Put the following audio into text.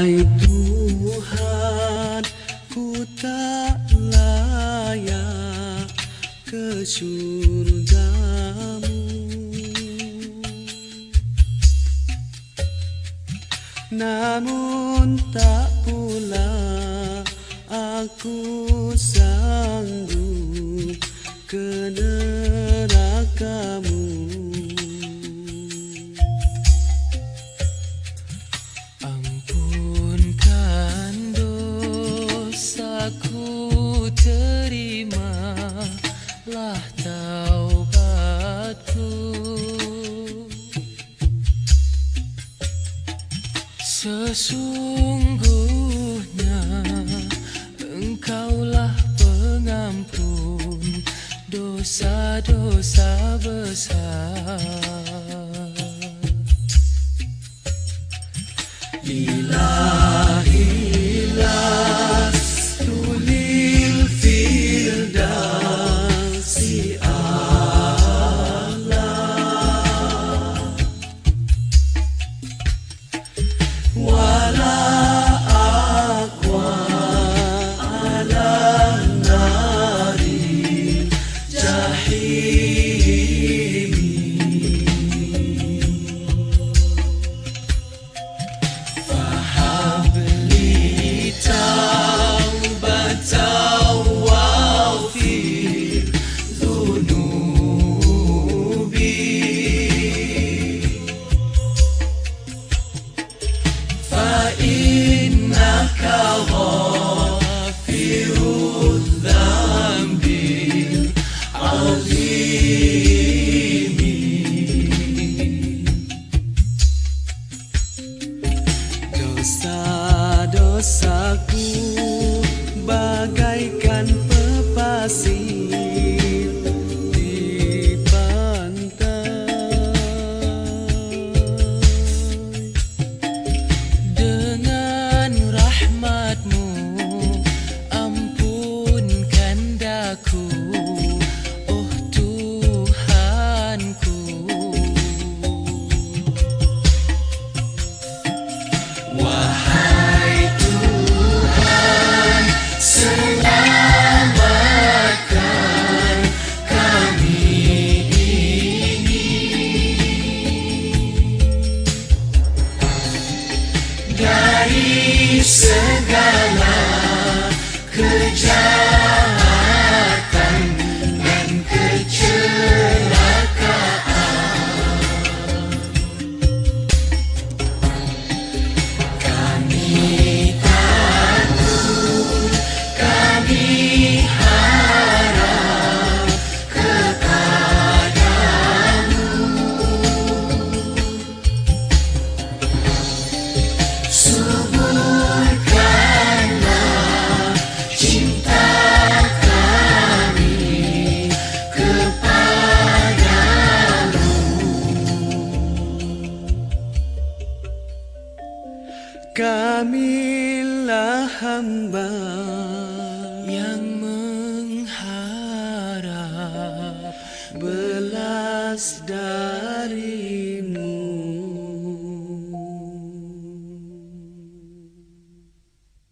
Wahai Tuhan, ku tak layak ke surgamu, namun tak pula aku sanggup ke nerakamu. Ampunkan dosaku, terimalah taubatku. Sesungguhnya Engkaulah pengampun dosa-dosa besar. Ilahilah tulil firdausi a'la, wala aqwa ala nari jahim. Fahabli taubatan waghfir dhunubi, fa innaka ghafirudz dzambil azim. Dosa-dosaku bagaikan pepasir di pantai, dengan rahmat-Mu ampunkan daku, oh Tuhanku. Wahai Tuhan, selamatkan kami ini dari segala kejahatan dan kecelakaan. Kami takut, kami harap kepadamu. Suburkanlah cinta kami kepadamu. Kamilah hamba yang mengharap belas